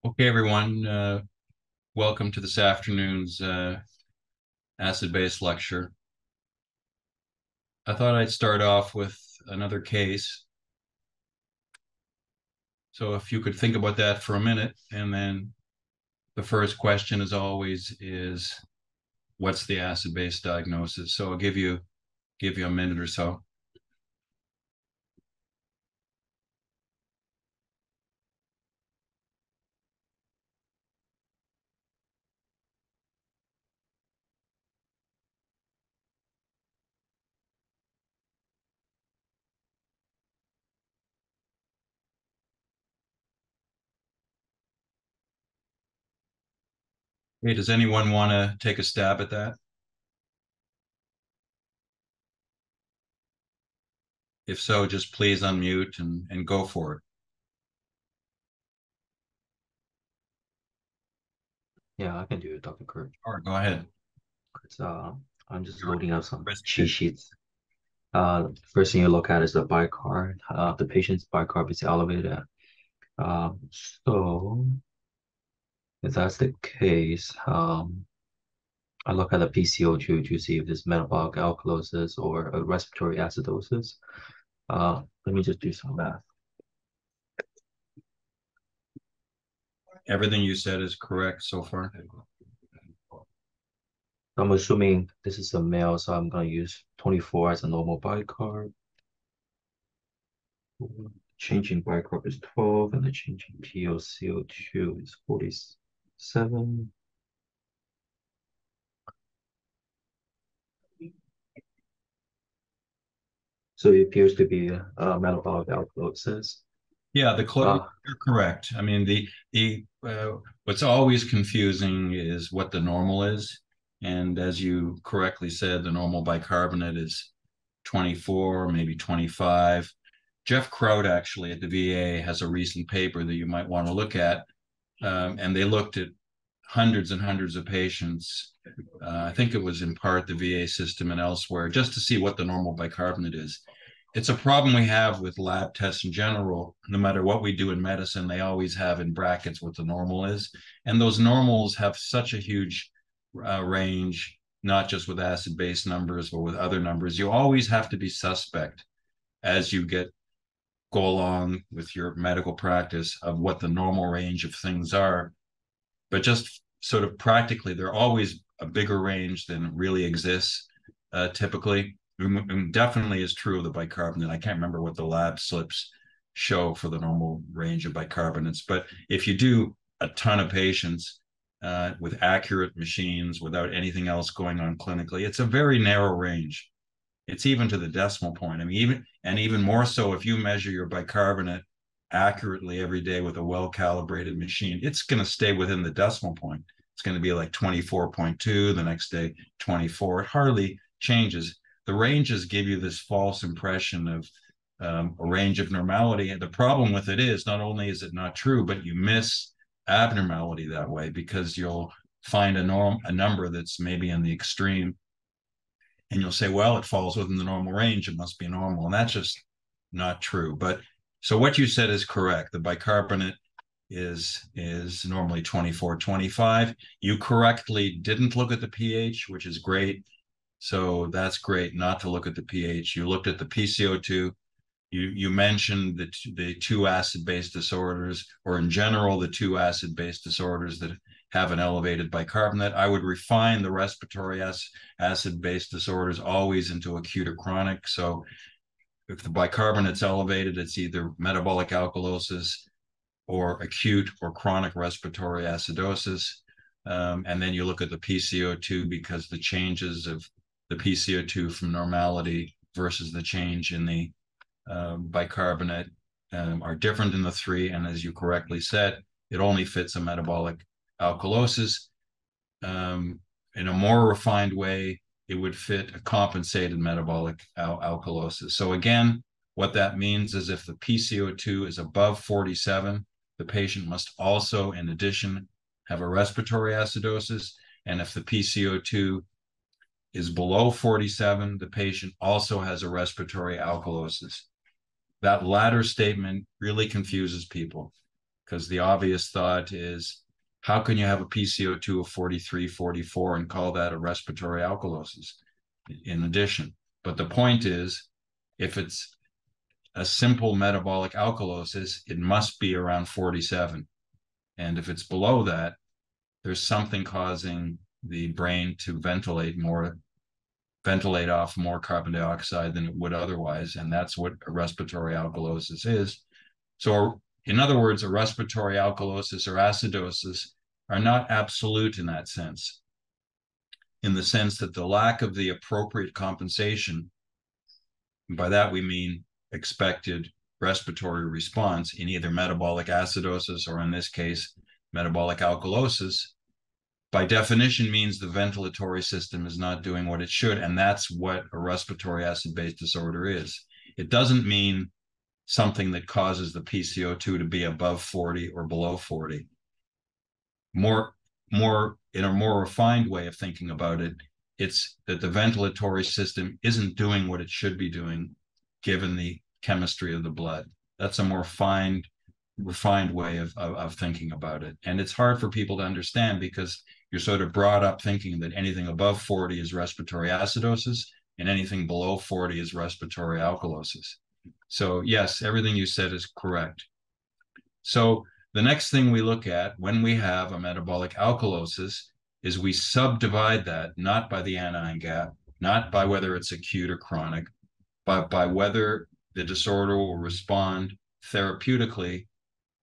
Okay, everyone, welcome to this afternoon's acid-base lecture. I thought I'd start off with another case. So if you could think about that for a minute, and then the first question, as always, is what's the acid-base diagnosis? So I'll give you a minute or so. Hey, does anyone want to take a stab at that? If so, just please unmute and go for it. Yeah, I can do it, Dr. Kurtz. All right, go ahead. I'm just You're loading up some cheat interested. sheets. First thing you look at is the bicarb. The patient's bicarb is elevated. So if that's the case, I look at the PCO2 to see if there's metabolic alkalosis or a respiratory acidosis. Let me just do some math. Everything you said is correct so far. I'm assuming this is a male, so I'm going to use 24 as a normal bicarb. Changing bicarb is 12, and the changing POCO2 is 47. So it appears to be a metabolic alkalosis. Yeah, Uh, you're correct. I mean, the what's always confusing is what the normal is, and as you correctly said, the normal bicarbonate is 24, maybe 25. Jeff Kraut actually at the VA has a recent paper that you might want to look at, and they looked at hundreds and hundreds of patients. I think it was in part the VA system and elsewhere, just to see what the normal bicarbonate is. It's a problem we have with lab tests in general. No matter what we do in medicine, they always have in brackets what the normal is. And those normals have such a huge range, not just with acid base numbers, but with other numbers. You always have to be suspect as you go along with your medical practice of what the normal range of things are. But just sort of practically, they're always a bigger range than really exists typically. Definitely is true of the bicarbonate. I can't remember what the lab slips show for the normal range of bicarbonates, but if you do a ton of patients with accurate machines without anything else going on clinically, it's a very narrow range. It's even to the decimal point. I mean, even more so if you measure your bicarbonate accurately every day with a well-calibrated machine, it's going to stay within the decimal point. It's going to be like 24.2, the next day 24. It hardly changes. The ranges give you this false impression of a range of normality. And the problem with it is not only is it not true, but you miss abnormality that way because you'll find a number that's maybe in the extreme, and you'll say, well, it falls within the normal range, it must be normal. And that's just not true. But so what you said is correct. The bicarbonate is normally 24, 25. You correctly didn't look at the pH, which is great. So that's great not to look at the pH. You looked at the PCO2. You mentioned the two acid-base disorders, or in general, the two acid-base disorders that have an elevated bicarbonate. I would refine the respiratory acid-base disorders always into acute or chronic. So if the bicarbonate's elevated, it's either metabolic alkalosis or acute or chronic respiratory acidosis. And then you look at the PCO2 because the changes of the PCO2 from normality versus the change in the bicarbonate are different in the three. And as you correctly said, it only fits a metabolic alkalosis. In a more refined way, it would fit a compensated metabolic alkalosis. So again, what that means is if the PCO2 is above 47, the patient must also, in addition, have a respiratory acidosis. And if the PCO2 is below 47, the patient also has a respiratory alkalosis. That latter statement really confuses people because the obvious thought is, how can you have a PCO2 of 43, 44 and call that a respiratory alkalosis in addition? But the point is, if it's a simple metabolic alkalosis, it must be around 47. And if it's below that, there's something causing the brain to ventilate off more carbon dioxide than it would otherwise. And that's what a respiratory alkalosis is. So in other words, a respiratory alkalosis or acidosis are not absolute in that sense, in the sense that the lack of the appropriate compensation, and by that we mean expected respiratory response in either metabolic acidosis or in this case, metabolic alkalosis, by definition means the ventilatory system is not doing what it should. And that's what a respiratory acid-base disorder is. It doesn't mean something that causes the PCO2 to be above 40 or below 40. More in a more refined way of thinking about it, it's that the ventilatory system isn't doing what it should be doing given the chemistry of the blood. That's a more refined way of thinking about it. And it's hard for people to understand because you're sort of brought up thinking that anything above 40 is respiratory acidosis and anything below 40 is respiratory alkalosis. So yes, everything you said is correct. So the next thing we look at when we have a metabolic alkalosis is we subdivide that not by the anion gap, not by whether it's acute or chronic, but by whether the disorder will respond therapeutically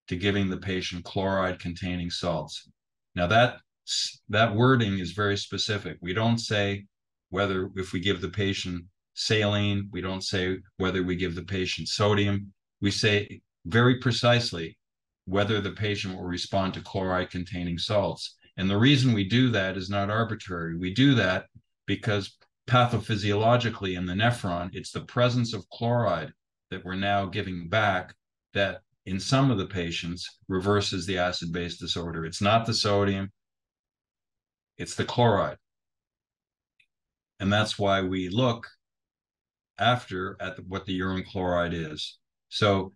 to giving the patient chloride-containing salts. Now that wording is very specific. We don't say whether if we give the patient saline, we don't say whether we give the patient sodium. We say very precisely whether the patient will respond to chloride-containing salts. And the reason we do that is not arbitrary. We do that because pathophysiologically in the nephron, it's the presence of chloride that we're now giving back that in some of the patients reverses the acid-base disorder. It's not the sodium, it's the chloride. And that's why we look after at what the urine chloride is. So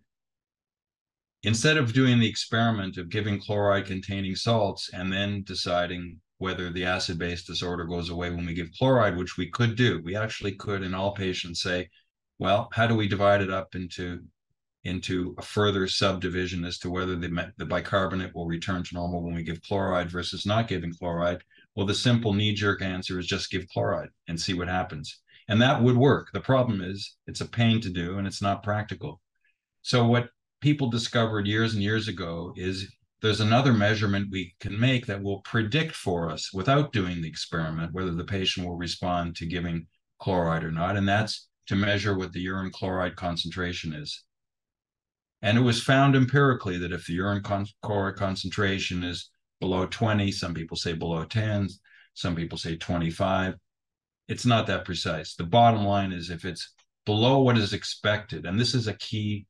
instead of doing the experiment of giving chloride-containing salts and then deciding whether the acid-base disorder goes away when we give chloride, which we could do, we actually could in all patients say, well, how do we divide it up into a further subdivision as to whether the bicarbonate will return to normal when we give chloride versus not giving chloride? Well, the simple knee-jerk answer is just give chloride and see what happens. And that would work. The problem is it's a pain to do and it's not practical. So what people discovered years and years ago is there's another measurement we can make that will predict for us without doing the experiment whether the patient will respond to giving chloride or not. And that's to measure what the urine chloride concentration is. And it was found empirically that if the urine chloride concentration is below 20, some people say below 10, some people say 25, it's not that precise. The bottom line is if it's below what is expected, and this is a key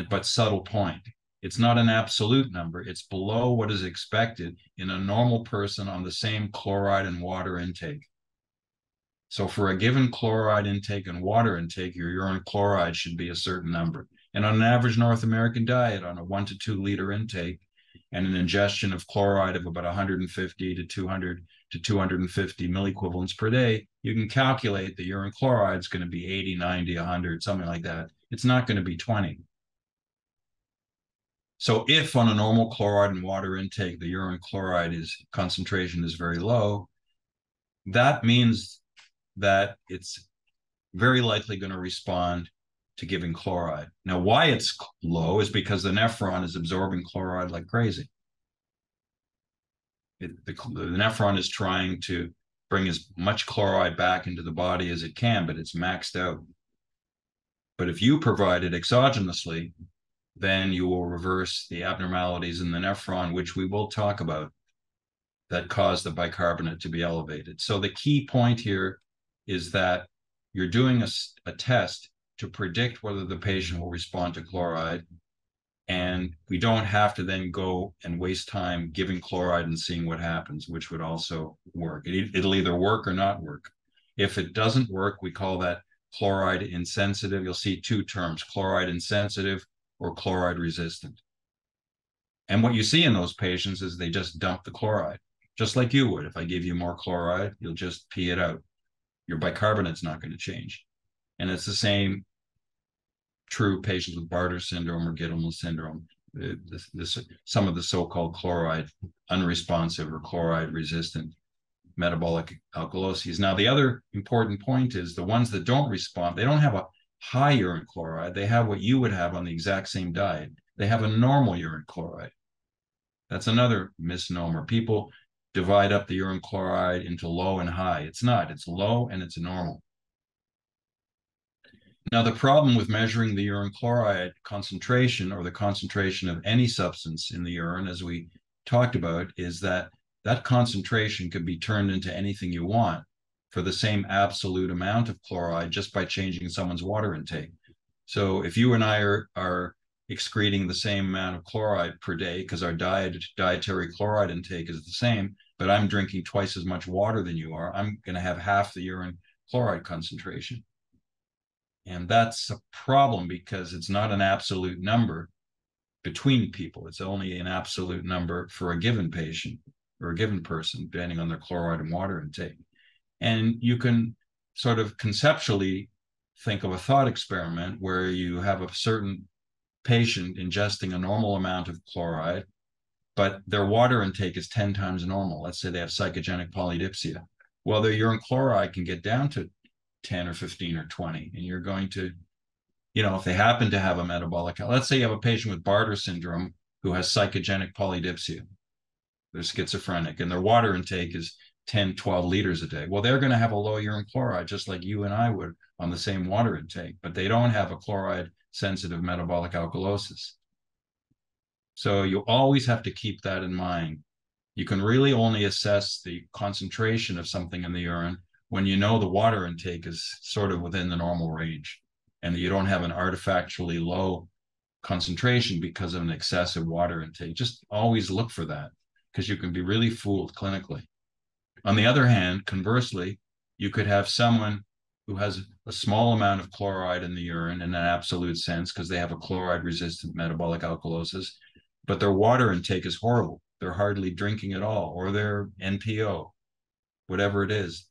but subtle point, it's not an absolute number, it's below what is expected in a normal person on the same chloride and water intake. So for a given chloride intake and water intake, your urine chloride should be a certain number. And on an average North American diet, on a 1 to 2 liter intake and an ingestion of chloride of about 150 to 200 to 250 milliequivalents per day, you can calculate the urine chloride is going to be 80, 90, 100, something like that. It's not going to be 20. So if on a normal chloride and water intake, the urine chloride concentration is very low, that means that it's very likely going to respond to giving chloride. Now, why it's low is because the nephron is absorbing chloride like crazy. The nephron is trying to bring as much chloride back into the body as it can, but it's maxed out. But if you provide it exogenously, then you will reverse the abnormalities in the nephron, which we will talk about, that cause the bicarbonate to be elevated. So the key point here is that you're doing a test to predict whether the patient will respond to chloride, and we don't have to then go and waste time giving chloride and seeing what happens, which would also work. It'll either work or not work. If it doesn't work, we call that chloride insensitive. You'll see two terms, chloride insensitive or chloride resistant. And what you see in those patients is they just dump the chloride, just like you would. If I give you more chloride, you'll just pee it out. Your bicarbonate's not going to change. And it's the same true patients with Bartter syndrome or Gittelman syndrome. Some of the so-called chloride unresponsive or chloride resistant metabolic alkaloses. Now, the other important point is the ones that don't respond, they don't have a high urine chloride. They have what you would have on the exact same diet. They have a normal urine chloride. That's another misnomer. People divide up the urine chloride into low and high. It's not. It's low and it's normal. Now, the problem with measuring the urine chloride concentration or the concentration of any substance in the urine, as we talked about, is that that concentration could be turned into anything you want for the same absolute amount of chloride just by changing someone's water intake. So if you and I are excreting the same amount of chloride per day because our dietary chloride intake is the same, but I'm drinking twice as much water than you are, I'm going to have half the urine chloride concentration. And that's a problem because it's not an absolute number between people. It's only an absolute number for a given patient or a given person, depending on their chloride and water intake. And you can sort of conceptually think of a thought experiment where you have a certain patient ingesting a normal amount of chloride, but their water intake is 10 times normal. Let's say they have psychogenic polydipsia. Well, their urine chloride can get down to 10 or 15 or 20. And you're going to, if they happen to have a metabolic, let's say you have a patient with Bartter syndrome who has psychogenic polydipsia. They're schizophrenic and their water intake is 10, 12 liters a day. Well, they're going to have a low urine chloride, just like you and I would on the same water intake, but they don't have a chloride sensitive metabolic alkalosis. So you always have to keep that in mind. You can really only assess the concentration of something in the urine when you know the water intake is sort of within the normal range and that you don't have an artifactually low concentration because of an excessive water intake. Just always look for that because you can be really fooled clinically. On the other hand, conversely, you could have someone who has a small amount of chloride in the urine in an absolute sense because they have a chloride resistant metabolic alkalosis, but their water intake is horrible. They're hardly drinking at all, or they're NPO, whatever it is.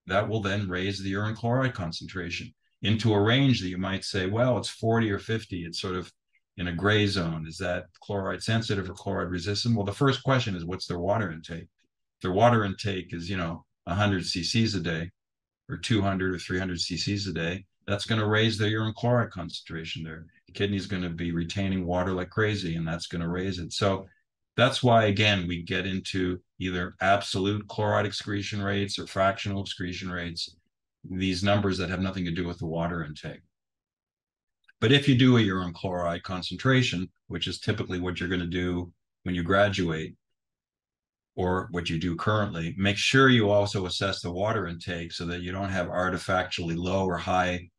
That will then raise the urine chloride concentration into a range that you might say, well, it's 40 or 50. It's sort of in a gray zone. Is that chloride sensitive or chloride resistant? Well, the first question is, what's their water intake? If their water intake is, 100 cc's a day or 200 or 300 cc's a day, that's going to raise their urine chloride concentration there. The kidney is going to be retaining water like crazy, and that's going to raise it. So that's why, again, we get into either absolute chloride excretion rates or fractional excretion rates, these numbers that have nothing to do with the water intake. But if you do a urine chloride concentration, which is typically what you're going to do when you graduate or what you do currently, make sure you also assess the water intake so that you don't have artifactually low or high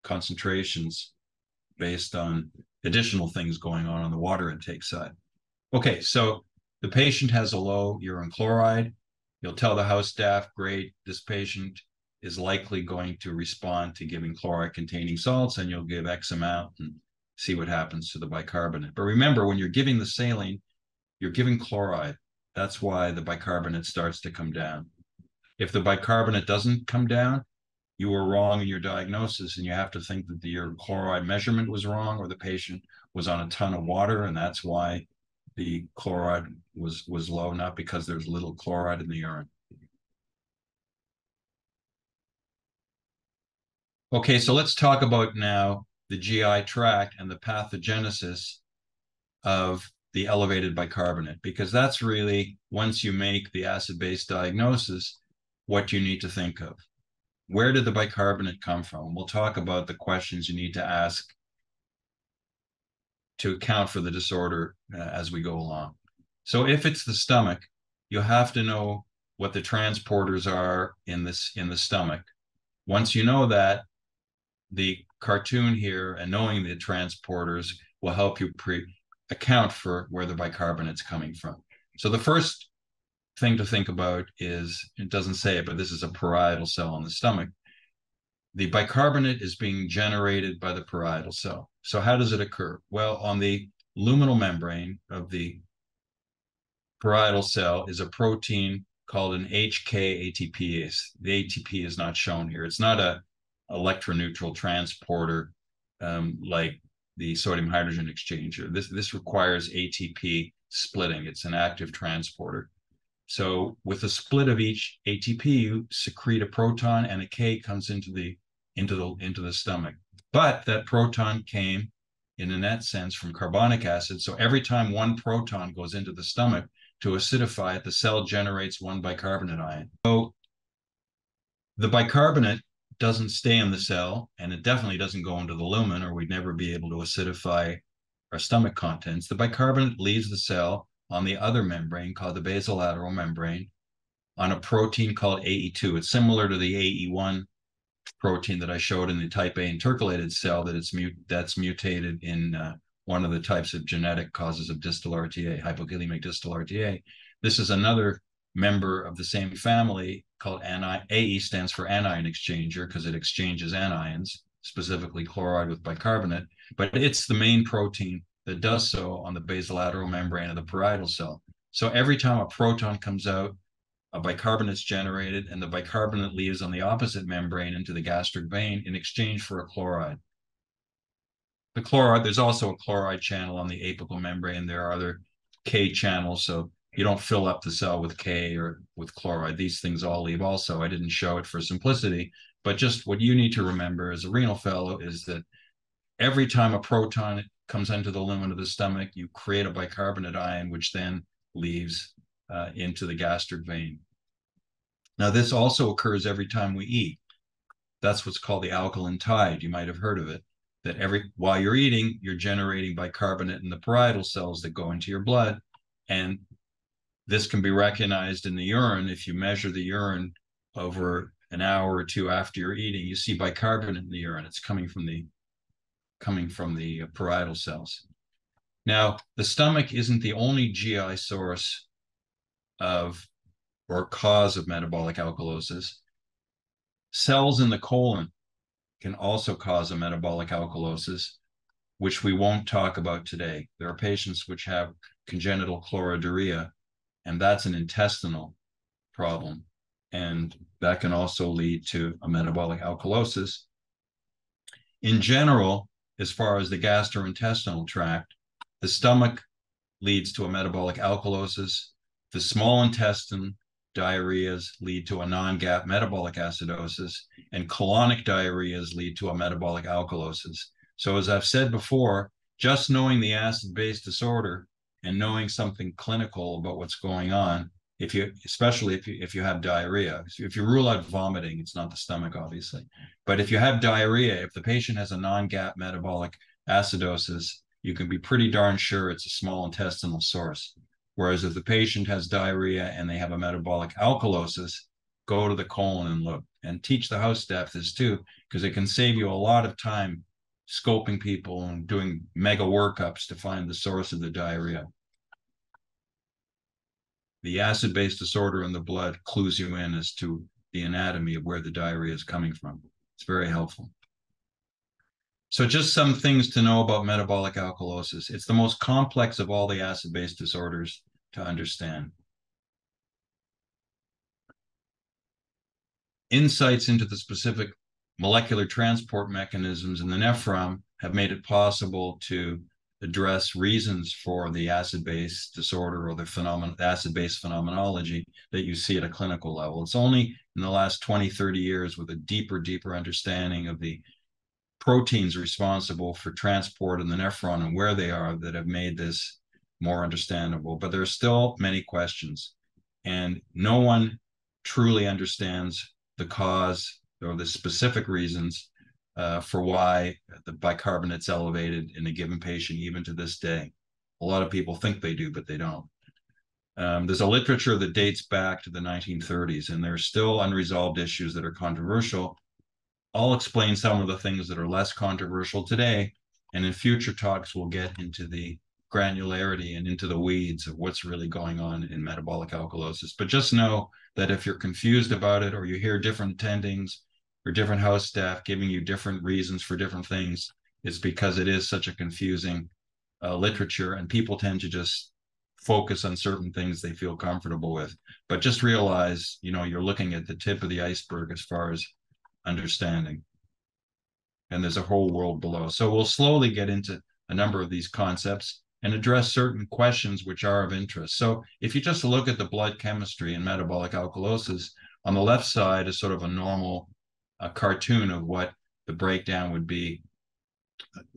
concentrations based on additional things going on the water intake side. Okay, so the patient has a low urine chloride. You'll tell the house staff, great, this patient is likely going to respond to giving chloride-containing salts, and you'll give X amount and see what happens to the bicarbonate. But remember, when you're giving the saline, you're giving chloride. That's why the bicarbonate starts to come down. If the bicarbonate doesn't come down, you were wrong in your diagnosis, and you have to think that your chloride measurement was wrong, or the patient was on a ton of water, and that's why the chloride was low, not because there's little chloride in the urine. Okay, so let's talk about now the GI tract and the pathogenesis of the elevated bicarbonate, because that's really, once you make the acid-base diagnosis, what you need to think of. Where did the bicarbonate come from? We'll talk about the questions you need to ask to account for the disorder as we go along. So if it's the stomach, you have to know what the transporters are in the stomach. Once you know that, the cartoon here and knowing the transporters will help you account for where the bicarbonate's coming from. So the first thing to think about is, it doesn't say it, but this is a parietal cell in the stomach. The bicarbonate is being generated by the parietal cell. So how does it occur? Well, on the luminal membrane of the parietal cell is a protein called an HK ATPase. The ATP is not shown here. It's not a electroneutral transporter like the sodium hydrogen exchanger. This requires ATP splitting. It's an active transporter. So with a split of each ATP, you secrete a proton, and a K comes into the stomach. But that proton came, in a net sense, from carbonic acid. So every time one proton goes into the stomach to acidify it, the cell generates one bicarbonate ion. So the bicarbonate doesn't stay in the cell, and it definitely doesn't go into the lumen, or we'd never be able to acidify our stomach contents. The bicarbonate leaves the cell on the other membrane called the basolateral membrane on a protein called AE2. It's similar to the AE1 protein that I showed in the type A intercalated cell that's mutated in one of the types of genetic causes of distal RTA, hypokalemic distal RTA. This is another member of the same family called anion. AE stands for anion exchanger because it exchanges anions, specifically chloride with bicarbonate, but it's the main protein that does so on the basolateral membrane of the parietal cell. So every time a proton comes out, a bicarbonate is generated, and the bicarbonate leaves on the opposite membrane into the gastric vein in exchange for a chloride. The chloride, there's also a chloride channel on the apical membrane. There are other K channels, so you don't fill up the cell with K or with chloride. These things all leave also. I didn't show it for simplicity, but just what you need to remember as a renal fellow is that every time a proton comes into the lumen of the stomach, you create a bicarbonate ion, which then leaves into the gastric vein. Now, this also occurs every time we eat. That's what's called the alkaline tide. You might have heard of it, that while you're eating, you're generating bicarbonate in the parietal cells that go into your blood. And this can be recognized in the urine. If you measure the urine over an hour or two after you're eating, you see bicarbonate in the urine. It's coming from the parietal cells. Now, the stomach isn't the only GI source of or cause of metabolic alkalosis. Cells in the colon can also cause a metabolic alkalosis, which we won't talk about today. There are patients which have congenital chloroduria, and that's an intestinal problem. And that can also lead to a metabolic alkalosis. In general, as far as the gastrointestinal tract, the stomach leads to a metabolic alkalosis. The small intestine diarrheas lead to a non-GAP metabolic acidosis, and colonic diarrheas lead to a metabolic alkalosis. So as I've said before, just knowing the acid-base disorder and knowing something clinical about what's going on, especially if you have diarrhea, if you rule out vomiting, it's not the stomach, obviously. But if you have diarrhea, if the patient has a non-GAP metabolic acidosis, you can be pretty darn sure it's a small intestinal source. Whereas if the patient has diarrhea and they have a metabolic alkalosis, go to the colon and look, and teach the house staff this too, because it can save you a lot of time scoping people and doing mega workups to find the source of the diarrhea. The acid-base disorder in the blood clues you in as to the anatomy of where the diarrhea is coming from. It's very helpful. So just some things to know about metabolic alkalosis. It's the most complex of all the acid-base disorders to understand. Insights into the specific molecular transport mechanisms in the nephron have made it possible to address reasons for the acid-base disorder or the acid-base phenomenology that you see at a clinical level. It's only in the last 20, 30 years with a deeper understanding of the proteins responsible for transport in the nephron and where they are that have made this more understandable. But there are still many questions, and no one truly understands the cause or the specific reasons for why the bicarbonate's elevated in a given patient, even to this day. A lot of people think they do, but they don't. There's a literature that dates back to the 1930s, and there are still unresolved issues that are controversial. I'll explain some of the things that are less controversial today, and in future talks, we'll get into the granularity and into the weeds of what's really going on in metabolic alkalosis. But just know that if you're confused about it, or you hear different attendings or different house staff giving you different reasons for different things, it's because it is such a confusing literature, and people tend to just focus on certain things they feel comfortable with. But just realize, you're looking at the tip of the iceberg as far as understanding. And there's a whole world below. So we'll slowly get into a number of these concepts and address certain questions which are of interest. So if you just look at the blood chemistry and metabolic alkalosis, on the left side is sort of a normal cartoon of what the breakdown would be.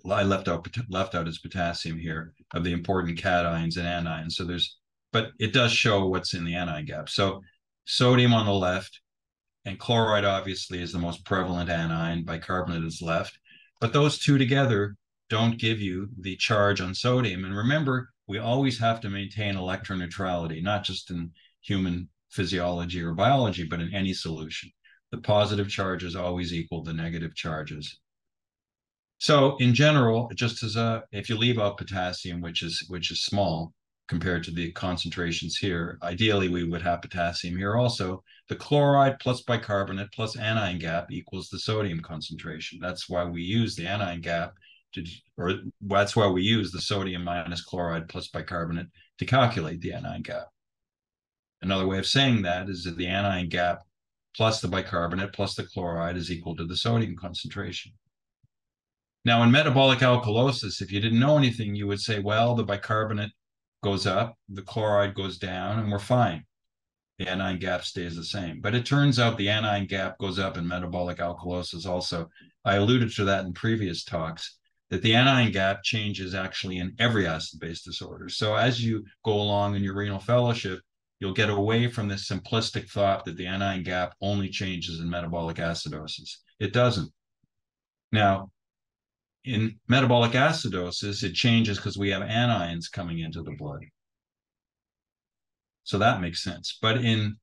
I left out as potassium here of the important cations and anions. So but it does show what's in the anion gap. So sodium on the left, and chloride obviously is the most prevalent anion. Bicarbonate is left, but those two together don't give you the charge on sodium. And remember, we always have to maintain electroneutrality, not just in human physiology or biology, but in any solution. The positive charges always equal the negative charges. So in general, just as if you leave out potassium, which is small compared to the concentrations here, ideally we would have potassium here also. The chloride plus bicarbonate plus anion gap equals the sodium concentration. That's why we use the anion gap that's why we use the sodium minus chloride plus bicarbonate to calculate the anion gap. Another way of saying that is that the anion gap plus the bicarbonate plus the chloride is equal to the sodium concentration. Now, in metabolic alkalosis, if you didn't know anything, you would say, well, the bicarbonate goes up, the chloride goes down, and we're fine. The anion gap stays the same. But it turns out the anion gap goes up in metabolic alkalosis also. I alluded to that in previous talks, that the anion gap changes actually in every acid-base disorder. So as you go along in your renal fellowship, you'll get away from this simplistic thought that the anion gap only changes in metabolic acidosis. It doesn't. Now, in metabolic acidosis, it changes because we have anions coming into the blood. So that makes sense. But in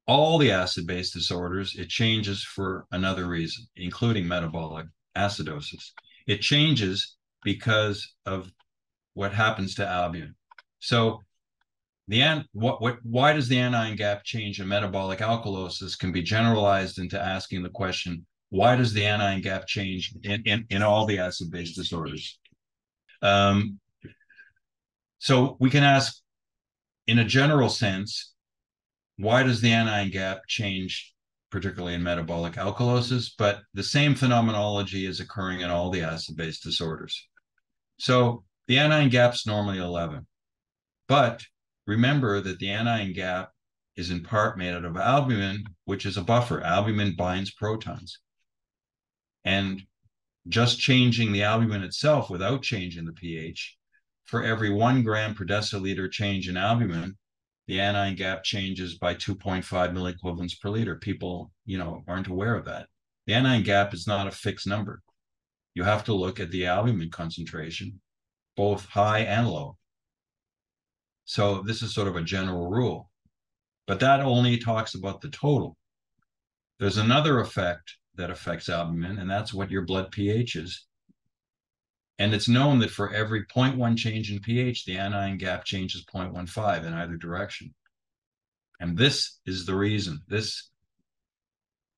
all the acid-base disorders, it changes for another reason, including metabolic acidosis. It changes because of what happens to albumin. So why does the anion gap change in metabolic alkalosis can be generalized into asking the question, why does the anion gap change in all the acid-base disorders? So we can ask, in a general sense, why does the anion gap change, particularly in metabolic alkalosis? But the same phenomenology is occurring in all the acid-base disorders. So the anion gap's normally 11. But remember that the anion gap is in part made out of albumin, which is a buffer. Albumin binds protons. And just changing the albumin itself without changing the pH, for every 1 gram per deciliter change in albumin, the anion gap changes by 2.5 milliequivalents per liter. People, aren't aware of that. The anion gap is not a fixed number. You have to look at the albumin concentration, both high and low. So this is sort of a general rule, but that only talks about the total. There's another effect that affects albumin, and that's what your blood pH is. And it's known that for every 0.1 change in pH, the anion gap changes 0.15 in either direction. And this is the reason, this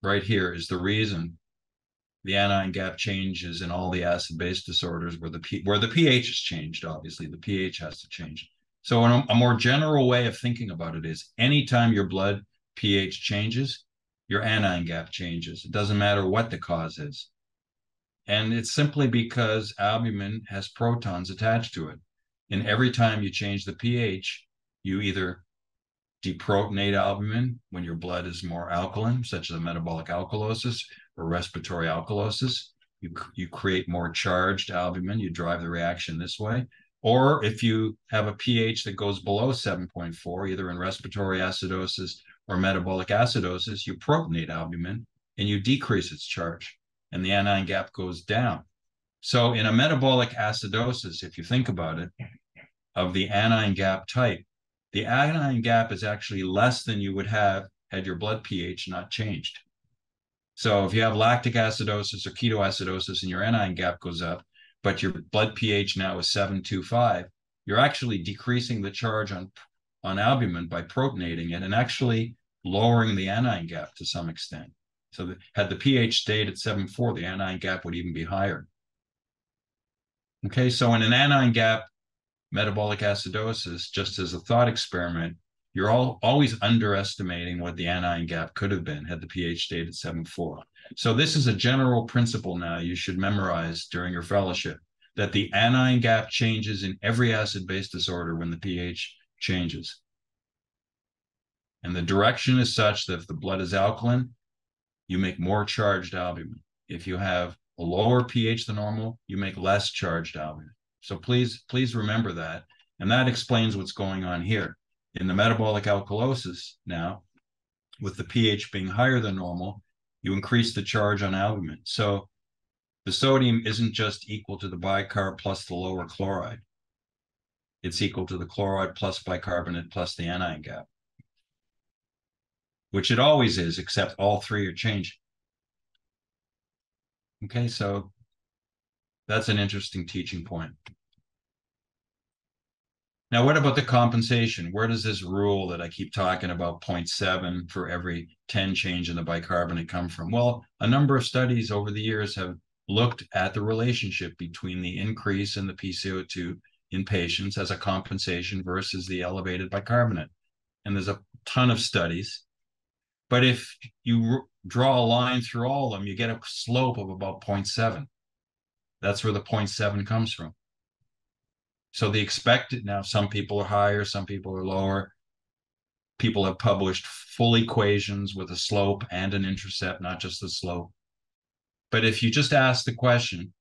right here is the reason the anion gap changes in all the acid-base disorders where the pH is changed, obviously. The pH has to change. So a more general way of thinking about it is anytime your blood pH changes, your anion gap changes. It doesn't matter what the cause is. And it's simply because albumin has protons attached to it. And every time you change the pH, you either deprotonate albumin when your blood is more alkaline, such as a metabolic alkalosis or respiratory alkalosis. You create more charged albumin. You drive the reaction this way. Or if you have a pH that goes below 7.4, either in respiratory acidosis or metabolic acidosis, you protonate albumin and you decrease its charge, and the anion gap goes down. So in a metabolic acidosis, if you think about it, of the anion gap type, the anion gap is actually less than you would have had your blood pH not changed. So if you have lactic acidosis or ketoacidosis and your anion gap goes up, but your blood pH now is 7.25, you're actually decreasing the charge on albumin by protonating it and actually lowering the anion gap to some extent. So had the pH stayed at 7.4, the anion gap would even be higher. Okay, so in an anion gap metabolic acidosis, just as a thought experiment, you're always underestimating what the anion gap could have been had the pH stayed at 7.4. So this is a general principle now you should memorize during your fellowship, that the anion gap changes in every acid-base disorder when the pH changes. And the direction is such that if the blood is alkaline, you make more charged albumin. If you have a lower pH than normal, you make less charged albumin. So please remember that. And that explains what's going on here. In the metabolic alkalosis now, with the pH being higher than normal, you increase the charge on albumin. So the sodium isn't just equal to the bicarb plus the lower chloride. It's equal to the chloride plus bicarbonate plus the anion gap, which it always is, except all three are changing. Okay, so that's an interesting teaching point. Now, what about the compensation? Where does this rule that I keep talking about 0.7 for every 10 change in the bicarbonate come from? Well, a number of studies over the years have looked at the relationship between the increase in the PCO2 in patients as a compensation versus the elevated bicarbonate. And there's a ton of studies. But if you draw a line through all of them, you get a slope of about 0.7. That's where the 0.7 comes from. So the expected, now some people are higher, some people are lower. People have published full equations with a slope and an intercept, not just the slope. But if you just ask the question,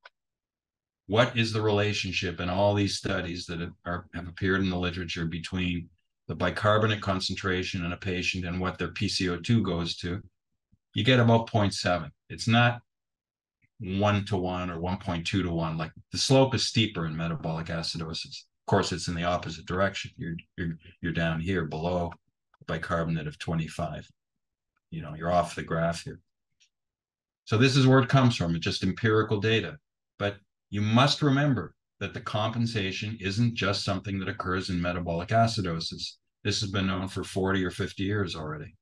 what is the relationship in all these studies that have appeared in the literature between the bicarbonate concentration in a patient and what their PCO2 goes to, you get about 0.7. It's not 1-to-1 or 1.2-to-1. Like the slope is steeper in metabolic acidosis. Of course, it's in the opposite direction. You're down here below bicarbonate of 25. You know, you're off the graph here. So this is where it comes from. It's just empirical data. But you must remember that the compensation isn't just something that occurs in metabolic acidosis. This has been known for 40 or 50 years already.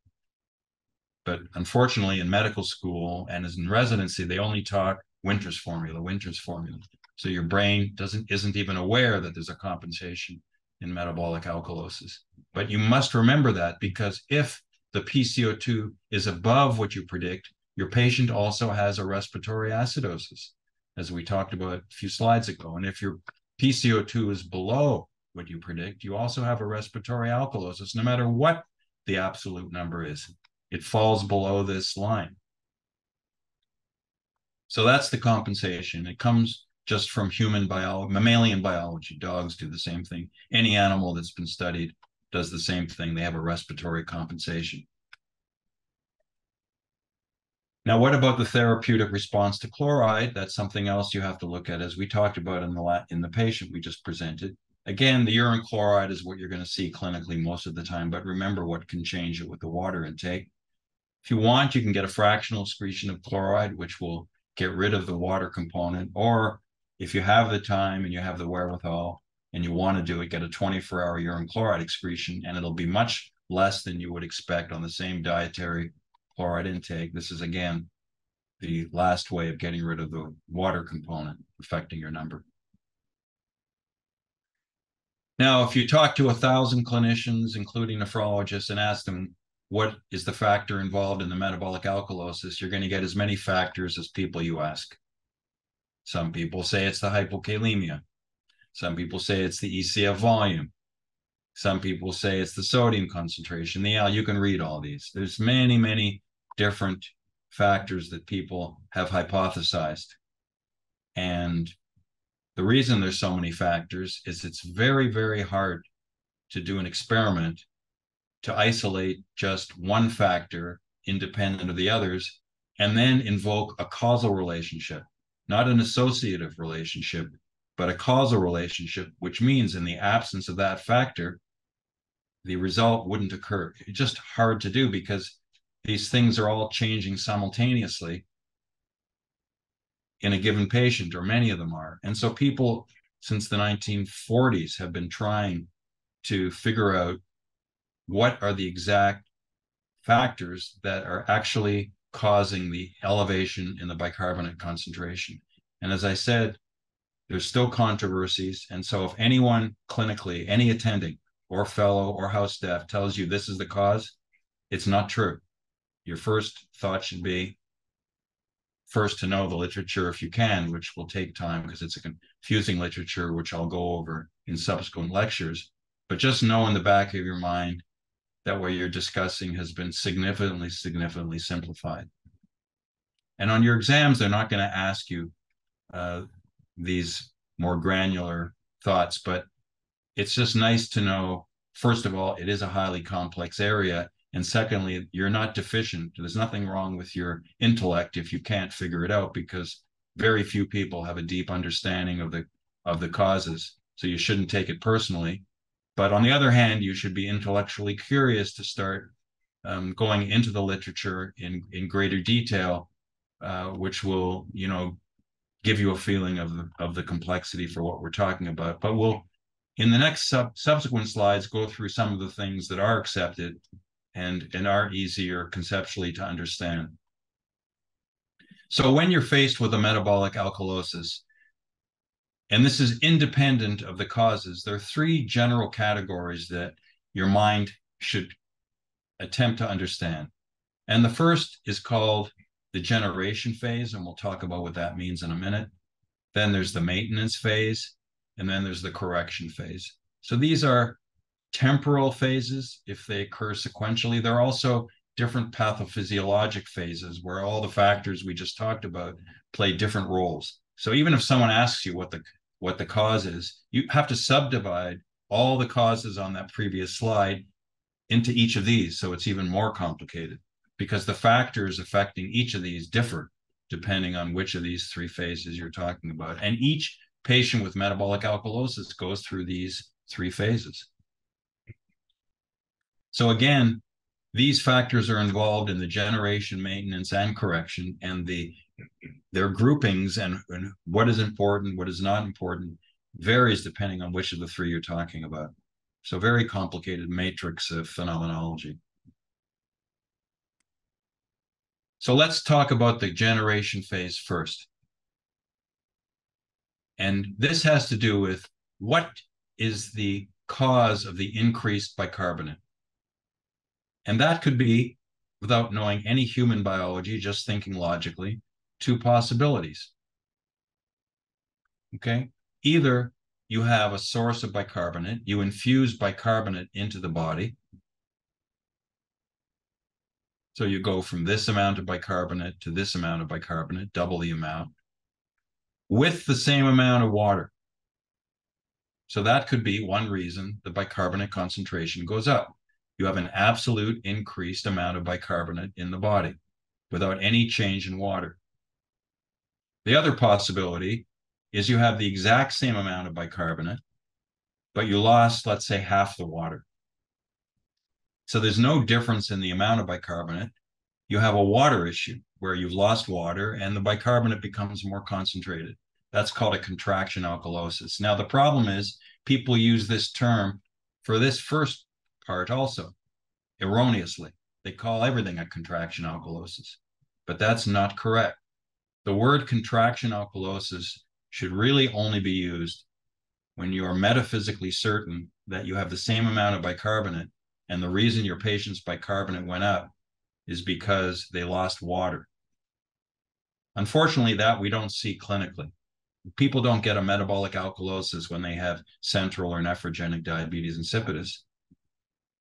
But unfortunately, in medical school and as in residency, they only taught Winter's formula. So your brain isn't even aware that there's a compensation in metabolic alkalosis. But you must remember that, because if the PCO2 is above what you predict, your patient also has a respiratory acidosis, as we talked about a few slides ago. And if your PCO2 is below what you predict, you also have a respiratory alkalosis, no matter what the absolute number is. It falls below this line. So that's the compensation. It comes just from human biology, mammalian biology. Dogs do the same thing. Any animal that's been studied does the same thing. They have a respiratory compensation. Now, what about the therapeutic response to chloride? That's something else you have to look at, as we talked about in the patient we just presented. Again, the urine chloride is what you're going to see clinically most of the time, but remember what can change it with the water intake. If you want, you can get a fractional excretion of chloride, which will get rid of the water component. Or if you have the time and you have the wherewithal and you want to do it, get a 24-hour urine chloride excretion, and it'll be much less than you would expect on the same dietary chloride intake. This is, again, the last way of getting rid of the water component affecting your number. Now, if you talk to 1,000 clinicians, including nephrologists, and ask them, what is the factor involved in the metabolic alkalosis, you're going to get as many factors as people you ask. Some people say it's the hypokalemia. Some people say it's the ECF volume. Some people say it's the sodium concentration. You can read all these. There's many, many different factors that people have hypothesized. And the reason there's so many factors is it's very, very hard to do an experiment to isolate just one factor independent of the others and then invoke a causal relationship, not an associative relationship, but a causal relationship, which means in the absence of that factor, the result wouldn't occur. It's just hard to do because these things are all changing simultaneously in a given patient, or many of them are. And so people since the 1940s have been trying to figure out what are the exact factors that are actually causing the elevation in the bicarbonate concentration. And as I said, There's still controversies. And so if anyone clinically, any attending or fellow or house staff tells you this is the cause, it's not true. Your first thought should be first to know the literature if you can, which will take time because it's a confusing literature, which I'll go over in subsequent lectures. But just know in the back of your mind that what you're discussing has been significantly simplified. And on your exams, they're not going to ask you these more granular thoughts, but it's just nice to know, first of all, it is a highly complex area. And secondly, you're not deficient. There's nothing wrong with your intellect if you can't figure it out, because very few people have a deep understanding of the causes. So you shouldn't take it personally. But on the other hand, you should be intellectually curious to start going into the literature in greater detail, which will, give you a feeling of the complexity for what we're talking about. But we'll, in the next subsequent slides, go through some of the things that are accepted and are easier conceptually to understand. So when you're faced with a metabolic alkalosis, and this is independent of the causes, there are three general categories that your mind should attempt to understand. And the first is called the generation phase, and we'll talk about what that means in a minute. Then there's the maintenance phase, and then there's the correction phase. So these are temporal phases if they occur sequentially. They're also different pathophysiologic phases where all the factors we just talked about play different roles. So even if someone asks you what the cause is, you have to subdivide all the causes on that previous slide into each of these. So it's even more complicated because the factors affecting each of these differ depending on which of these three phases you're talking about. And each patient with metabolic alkalosis goes through these three phases. So again, these factors are involved in the generation, maintenance, and correction, and their groupings and what is important, what is not important, varies depending on which of the three you're talking about. So very complicated matrix of phenomenology. So let's talk about the generation phase first. And this has to do with what is the cause of the increased bicarbonate. And that could be, without knowing any human biology, just thinking logically, two possibilities. Okay? Either you have a source of bicarbonate, you infuse bicarbonate into the body. So you go from this amount of bicarbonate to this amount of bicarbonate, double the amount, with the same amount of water. So that could be one reason the bicarbonate concentration goes up. You have an absolute increased amount of bicarbonate in the body without any change in water. The other possibility is you have the exact same amount of bicarbonate, but you lost, let's say, half the water. So there's no difference in the amount of bicarbonate. You have a water issue where you've lost water and the bicarbonate becomes more concentrated. That's called a contraction alkalosis. Now, the problem is people use this term for this first part also, erroneously. They call everything a contraction alkalosis, but that's not correct. The word contraction alkalosis should really only be used when you are metaphysically certain that you have the same amount of bicarbonate, and the reason your patient's bicarbonate went up is because they lost water. Unfortunately, that we don't see clinically. People don't get a metabolic alkalosis when they have central or nephrogenic diabetes insipidus,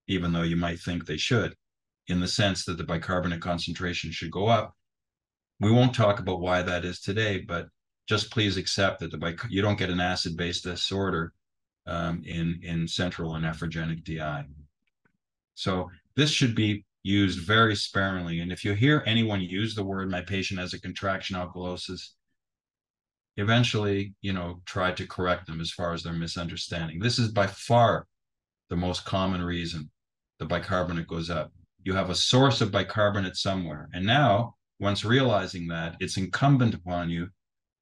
even though you might think they should, in the sense that the bicarbonate concentration should go up. We won't talk about why that is today, but just please accept that you don't get an acid-base disorder in central and nephrogenic DI. So this should be used very sparingly. And if you hear anyone use the word, my patient has a contraction alkalosis, eventually, try to correct them as far as their misunderstanding. This is by far the most common reason the bicarbonate goes up. You have a source of bicarbonate somewhere. And now, once realizing that, it's incumbent upon you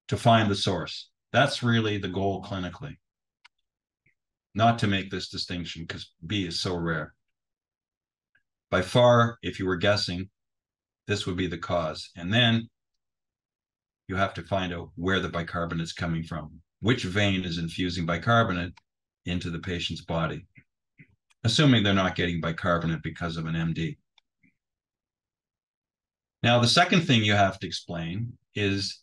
to find the source. That's really the goal clinically. Not to make this distinction because B is so rare. By far, if you were guessing, this would be the cause. And then you have to find out where the bicarbonate is coming from. which vein is infusing bicarbonate into the patient's body, assuming they're not getting bicarbonate because of an MD. Now, the second thing you have to explain is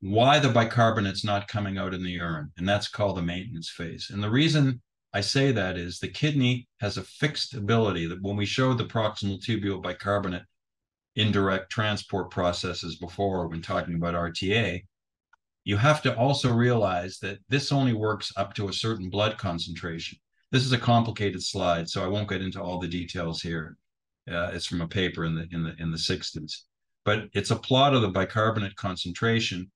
why the bicarbonate's not coming out in the urine, and that's called the maintenance phase. And the reason I say that is the kidney has a fixed ability that when we showed the proximal tubule bicarbonate indirect transport processes before when talking about RTA, you have to also realize that this only works up to a certain blood concentration. This is a complicated slide, so I won't get into all the details here. It's from a paper in the 60s, but it's a plot of the bicarbonate concentration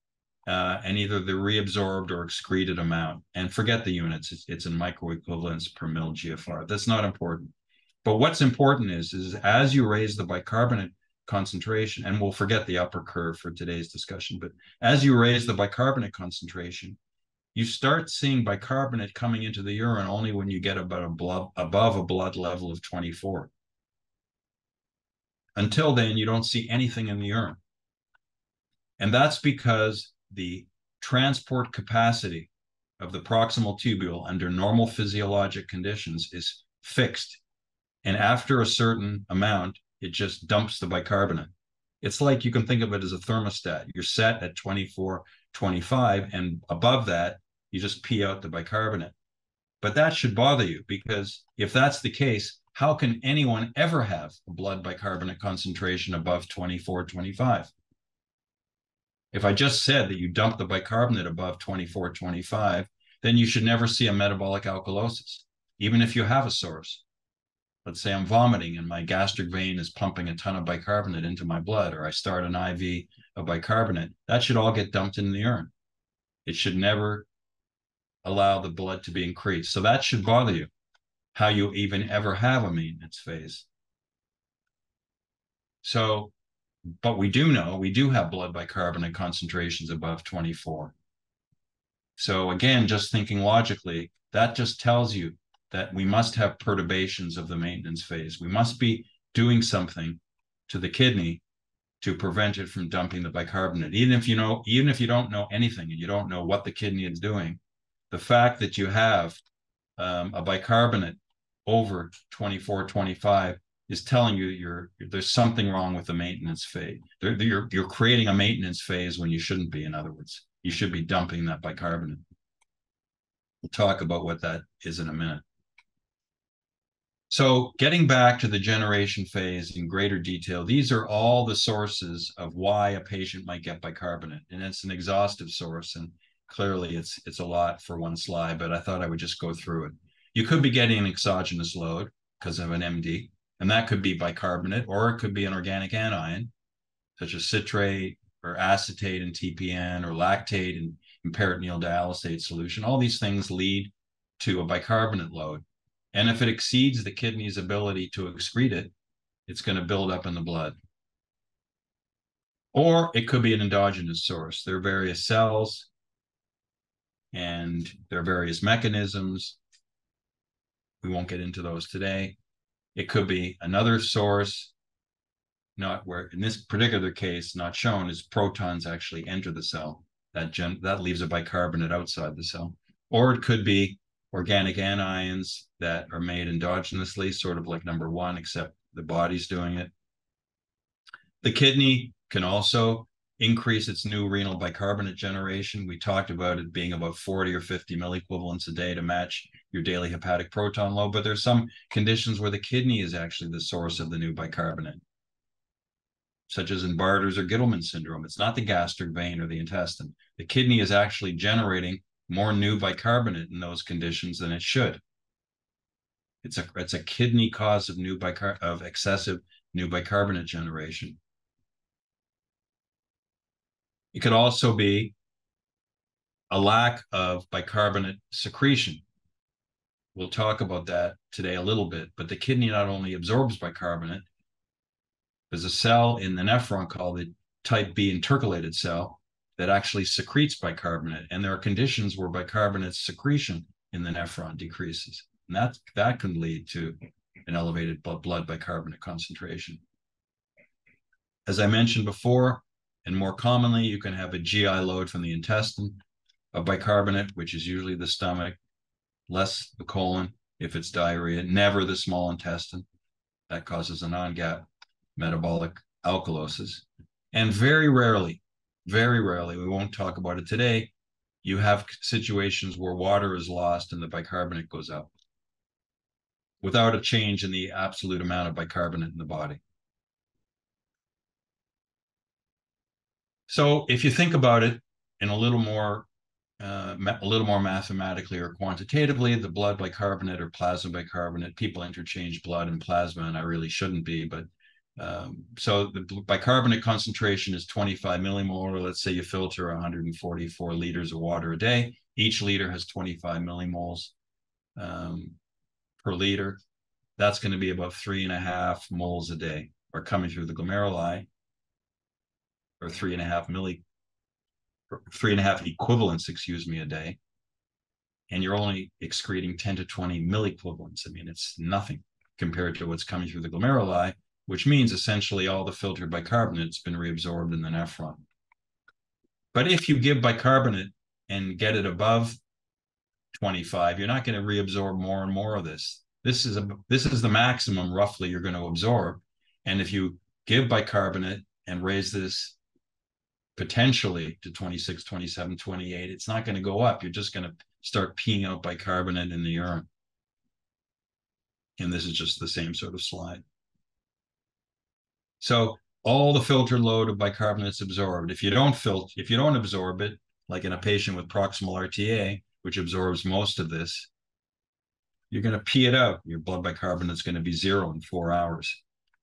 and either the reabsorbed or excreted amount. And forget the units; it's in microequivalents per mil GFR. That's not important. But what's important is as you raise the bicarbonate concentration, and we'll forget the upper curve for today's discussion, but as you raise the bicarbonate concentration, you start seeing bicarbonate coming into the urine only when you get about above a blood level of 24. Until then, you don't see anything in the urine. And that's because the transport capacity of the proximal tubule under normal physiologic conditions is fixed. And after a certain amount, it just dumps the bicarbonate. It's like you can think of it as a thermostat. You're set at 24, 25, and above that, you just pee out the bicarbonate. But that should bother you, because if that's the case, how can anyone ever have a blood bicarbonate concentration above 24, 25? If I just said that you dump the bicarbonate above 24, 25, then you should never see a metabolic alkalosis, even if you have a source. Let's say I'm vomiting and my gastric vein is pumping a ton of bicarbonate into my blood, or I start an IV of bicarbonate. That should all get dumped in the urine. It should never allow the blood to be increased. So that should bother you, how you even ever have a maintenance phase. So, but we do know we do have blood bicarbonate concentrations above 24. So again, just thinking logically, that just tells you that we must have perturbations of the maintenance phase. We must be doing something to the kidney to prevent it from dumping the bicarbonate. Even if you don't know anything and you don't know what the kidney is doing, the fact that you have a bicarbonate over 24, 25 is telling you there's something wrong with the maintenance phase. You're creating a maintenance phase when you shouldn't be. In other words, you should be dumping that bicarbonate. We'll talk about what that is in a minute. So getting back to the generation phase in greater detail, these are all the sources of why a patient might get bicarbonate. And it's an exhaustive source, and clearly it's a lot for one slide, but I thought I would just go through it. You could be getting an exogenous load because of an MD, and that could be bicarbonate, or it could be an organic anion, such as citrate or acetate in TPN or lactate in peritoneal dialysate solution. All these things lead to a bicarbonate load. And if it exceeds the kidney's ability to excrete it, it's going to build up in the blood. Or it could be an endogenous source. There are various cells and there are various mechanisms. We won't get into those today. It could be another source, not where, in this particular case, not shown, is protons actually enter the cell. That leaves a bicarbonate outside the cell. Or it could be organic anions that are made endogenously, sort of like number one, except the body's doing it. The kidney can also increase its new renal bicarbonate generation. We talked about it being about 40 or 50 milliequivalents a day to match your daily hepatic proton load, but there's some conditions where the kidney is actually the source of the new bicarbonate, such as in Barter's or Gittleman syndrome. It's not the gastric vein or the intestine. The kidney is actually generating more new bicarbonate in those conditions than it should. It's a kidney cause of excessive new bicarbonate generation. It could also be a lack of bicarbonate secretion. We'll talk about that today a little bit, but the kidney not only absorbs bicarbonate, there's a cell in the nephron called the type B intercalated cell that actually secretes bicarbonate. And there are conditions where bicarbonate secretion in the nephron decreases. And that can lead to an elevated blood bicarbonate concentration. As I mentioned before, and more commonly, you can have a GI load from the intestine. of bicarbonate, which is usually the stomach, less the colon if it's diarrhea, never the small intestine. That causes a non-GAP metabolic alkalosis. And very rarely, we won't talk about it today, you have situations where water is lost and the bicarbonate goes up without a change in the absolute amount of bicarbonate in the body. So if you think about it in a little more mathematically or quantitatively, the blood bicarbonate or plasma bicarbonate, people interchange blood and plasma, and I really shouldn't be, but so the bicarbonate concentration is 25 millimolar. Let's say you filter 144 liters of water a day. Each liter has 25 millimoles per liter. That's going to be about 3.5 moles a day are coming through the glomeruli, or 3.5 equivalents, a day. And you're only excreting 10 to 20 milliequivalents. I mean, it's nothing compared to what's coming through the glomeruli, which means essentially all the filtered bicarbonate's been reabsorbed in the nephron. But if you give bicarbonate and get it above 25, you're not going to reabsorb more and more of this. This is the maximum roughly you're going to absorb. And if you give bicarbonate and raise this potentially to 26, 27, 28, it's not going to go up. You're just going to start peeing out bicarbonate in the urine. And this is just the same sort of slide. So all the filtered load of bicarbonate is absorbed. If you don't absorb it, like in a patient with proximal RTA, which absorbs most of this, you're going to pee it out. Your blood bicarbonate is going to be 0 in 4 hours.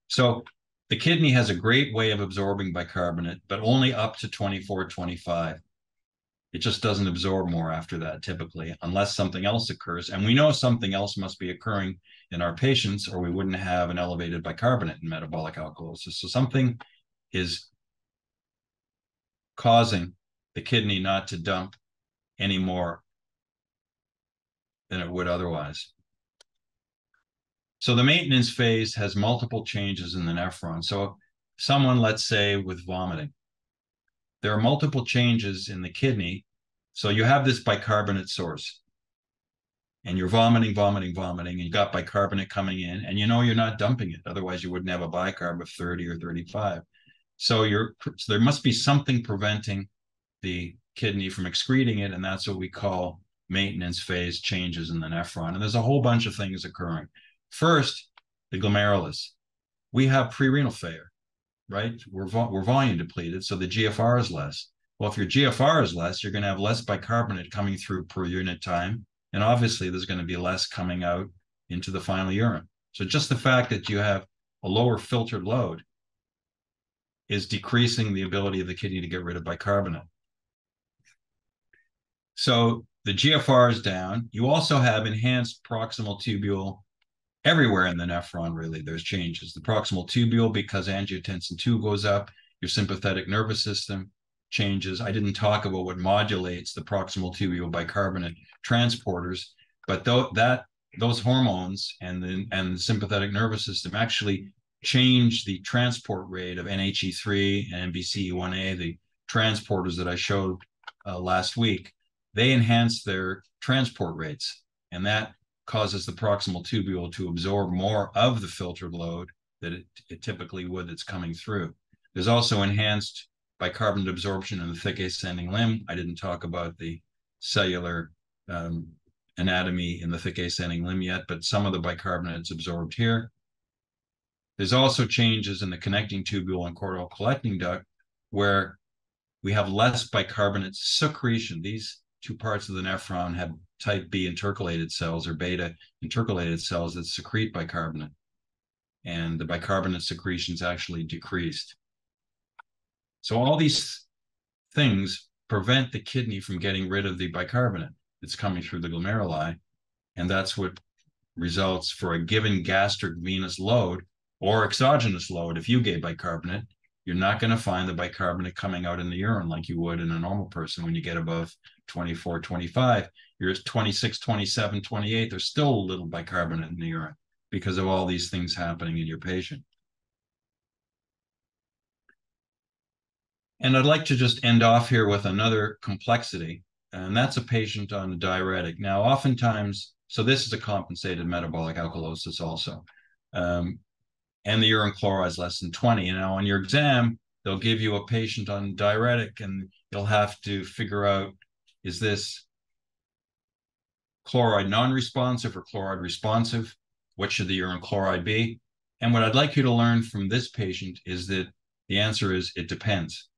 So the kidney has a great way of absorbing bicarbonate, but only up to 24, 25. It just doesn't absorb more after that, typically, unless something else occurs. And we know something else must be occurring in our patients, or we wouldn't have an elevated bicarbonate in metabolic alkalosis. So something is causing the kidney not to dump any more than it would otherwise. So the maintenance phase has multiple changes in the nephron. So someone, let's say, with vomiting, there are multiple changes in the kidney. So you have this bicarbonate source and you're vomiting, and you got bicarbonate coming in, and you know you're not dumping it. Otherwise, you wouldn't have a bicarb of 30 or 35. So there must be something preventing the kidney from excreting it, and that's what we call maintenance phase changes in the nephron. And there's a whole bunch of things occurring. First, the glomerulus. We have pre-renal failure, right? We're volume depleted, so the GFR is less. Well, if your GFR is less, you're going to have less bicarbonate coming through per unit time, and obviously there's going to be less coming out into the final urine. So just the fact that you have a lower filtered load is decreasing the ability of the kidney to get rid of bicarbonate. So the GFR is down. You also have enhanced proximal tubule everywhere in the nephron, really. There's changes. The proximal tubule, because angiotensin 2 goes up, your sympathetic nervous system changes. I didn't talk about what modulates the proximal tubule bicarbonate transporters, but those hormones and the sympathetic nervous system actually change the transport rate of NHE3 and MBCE1A, the transporters that I showed last week. They enhance their transport rates, and that causes the proximal tubule to absorb more of the filtered load that it typically would that's coming through. There's also enhanced bicarbonate absorption in the thick ascending limb. I didn't talk about the cellular anatomy in the thick ascending limb yet, but some of the bicarbonate is absorbed here. There's also changes in the connecting tubule and choroidal collecting duct, where we have less bicarbonate secretion. These two parts of the nephron have type B intercalated cells or beta intercalated cells that secrete bicarbonate. And the bicarbonate secretion is actually decreased. So all these things prevent the kidney from getting rid of the bicarbonate that's coming through the glomeruli. And that's what results for a given gastric venous load or exogenous load. If you gave bicarbonate, you're not going to find the bicarbonate coming out in the urine like you would in a normal person when you get above 24, 25. You're at 26, 27, 28. There's still a little bicarbonate in the urine because of all these things happening in your patient. And I'd like to just end off here with another complexity. And that's a patient on a diuretic. Now, oftentimes, so this is a compensated metabolic alkalosis also. And the urine chloride is less than 20. You know, on your exam, they'll give you a patient on diuretic and you'll have to figure out, is this chloride non-responsive or chloride responsive? What should the urine chloride be? And what I'd like you to learn from this patient is that the answer is it depends.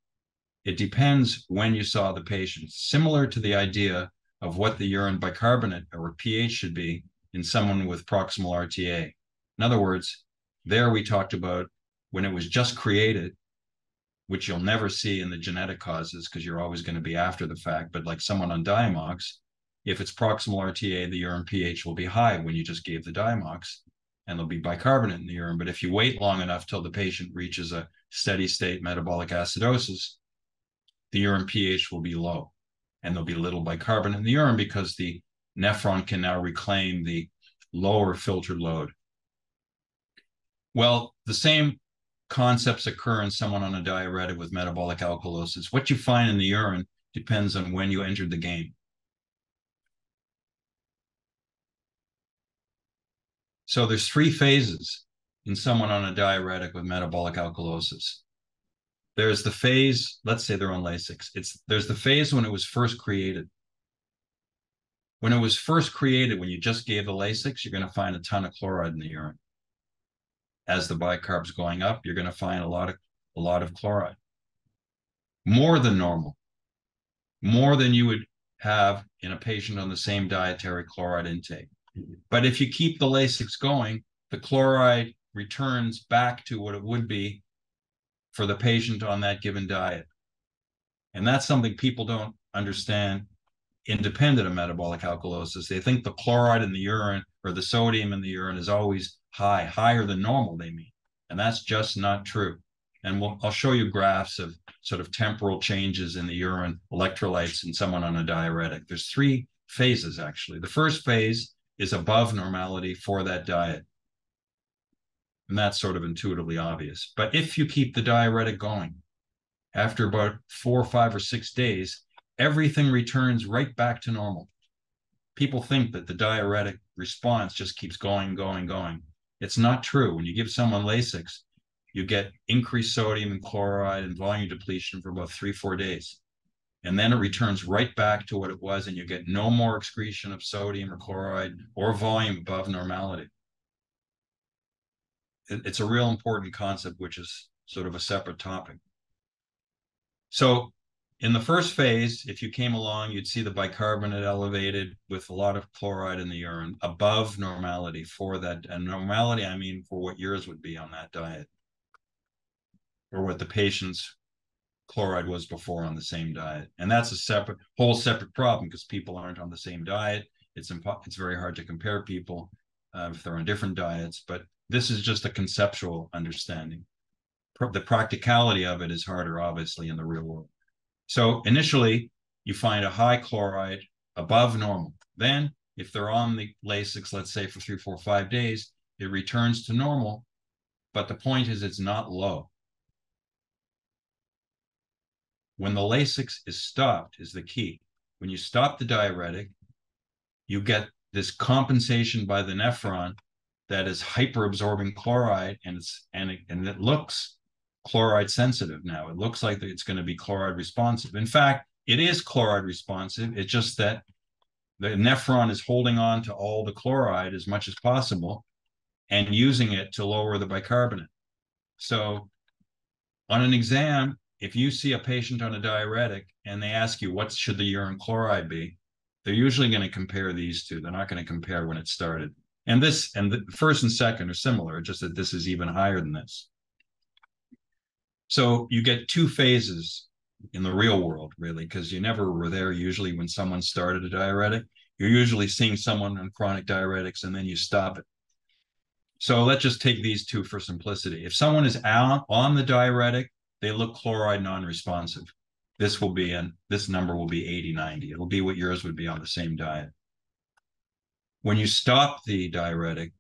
It depends when you saw the patient, similar to the idea of what the urine bicarbonate or pH should be in someone with proximal RTA. In other words, there we talked about when it was just created, which you'll never see in the genetic causes because you're always going to be after the fact, but like someone on Diamox, if it's proximal RTA, the urine pH will be high when you just gave the Diamox, and there'll be bicarbonate in the urine. But if you wait long enough till the patient reaches a steady state metabolic acidosis, the urine pH will be low, and there'll be little bicarbonate in the urine because the nephron can now reclaim the lower filtered load. Well, the same concepts occur in someone on a diuretic with metabolic alkalosis. What you find in the urine depends on when you entered the game. So there's 3 phases in someone on a diuretic with metabolic alkalosis. There's the phase, let's say they're on Lasix. There's the phase when it was first created. When it was first created, when you just gave the Lasix, you're going to find a ton of chloride in the urine. As the bicarb's going up, you're going to find a lot of chloride. More than normal. More than you would have in a patient on the same dietary chloride intake. But if you keep the Lasix going, the chloride returns back to what it would be for the patient on that given diet. And that's something people don't understand independent of metabolic alkalosis. They think the chloride in the urine or the sodium in the urine is always high, higher than normal, they mean. And that's just not true. And I'll show you graphs of sort of temporal changes in the urine electrolytes in someone on a diuretic. There's 3 phases, actually. The first phase is above normality for that diet. And that's sort of intuitively obvious. But if you keep the diuretic going, after about 4, 5, or 6 days, everything returns right back to normal. People think that the diuretic response just keeps going, going, going. It's not true. When you give someone Lasix, you get increased sodium and chloride and volume depletion for about 3, 4 days. And then it returns right back to what it was, and you get no more excretion of sodium or chloride or volume above normality. It's a real important concept, which is sort of a separate topic. So in the first phase, if you came along, you'd see the bicarbonate elevated with a lot of chloride in the urine above normality for that. And normality, I mean, for what yours would be on that diet, or what the patient's chloride was before on the same diet. And that's a whole separate problem because people aren't on the same diet. It's very hard to compare people if they're on different diets, but this is just a conceptual understanding. The practicality of it is harder, obviously, in the real world. So initially, you find a high chloride above normal. Then, if they're on the Lasix, let's say for 3, 4, 5 days, it returns to normal. But the point is, it's not low. When the Lasix is stopped is the key. When you stop the diuretic, you get this compensation by the nephron that is hyperabsorbing chloride, and it looks chloride sensitive now. It looks like it's going to be chloride responsive. In fact, it is chloride responsive. It's just that the nephron is holding on to all the chloride as much as possible and using it to lower the bicarbonate. So on an exam, if you see a patient on a diuretic and they ask you, what should the urine chloride be? They're usually going to compare these two. They're not going to compare when it started. And the first and second are similar, just that this is even higher than this. So you get 2 phases in the real world, really, because you never were there usually when someone started a diuretic. You're usually seeing someone on chronic diuretics and then you stop it. So let's just take these 2 for simplicity. If someone is on the diuretic, they look chloride non-responsive. This number will be 80, 90. It'll be what yours would be on the same diet. When you stop the diuretic,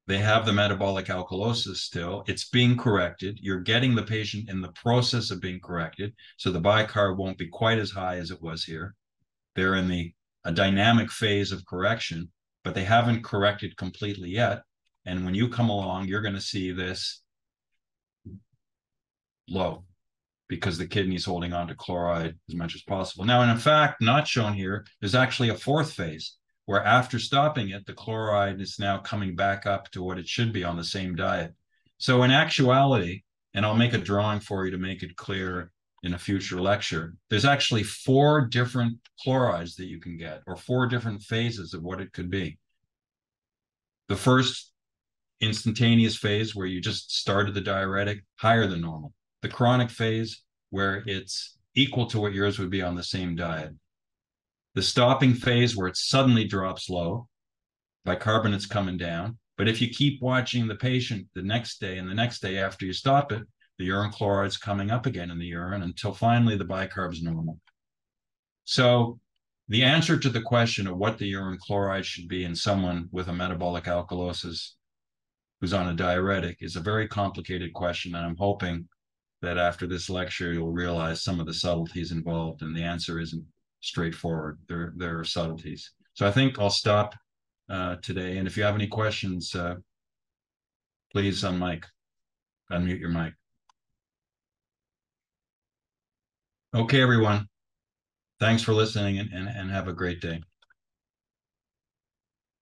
they have the metabolic alkalosis still. It's being corrected. You're getting the patient in the process of being corrected. So the bicarb won't be quite as high as it was here. They're in a dynamic phase of correction, but they haven't corrected completely yet. And when you come along, you're going to see this low because the kidney's holding on to chloride as much as possible. Now, and in fact, not shown here, there's actually a fourth phase where after stopping it, the chloride is now coming back up to what it should be on the same diet. So in actuality, and I'll make a drawing for you to make it clear in a future lecture, there's actually 4 different chlorides that you can get, or 4 different phases of what it could be. The first instantaneous phase where you just started the diuretic, higher than normal. The chronic phase where it's equal to what yours would be on the same diet. The stopping phase where it suddenly drops low, bicarbonate's coming down. But if you keep watching the patient the next day and the next day after you stop it, the urine chloride's coming up again in the urine until finally the bicarb's normal. So the answer to the question of what the urine chloride should be in someone with a metabolic alkalosis who's on a diuretic is a very complicated question. And I'm hoping that after this lecture, you'll realize some of the subtleties involved, and the answer isn't straightforward. There are subtleties. So I think I'll stop today. And if you have any questions, please unmute your mic. Okay, everyone. Thanks for listening and have a great day.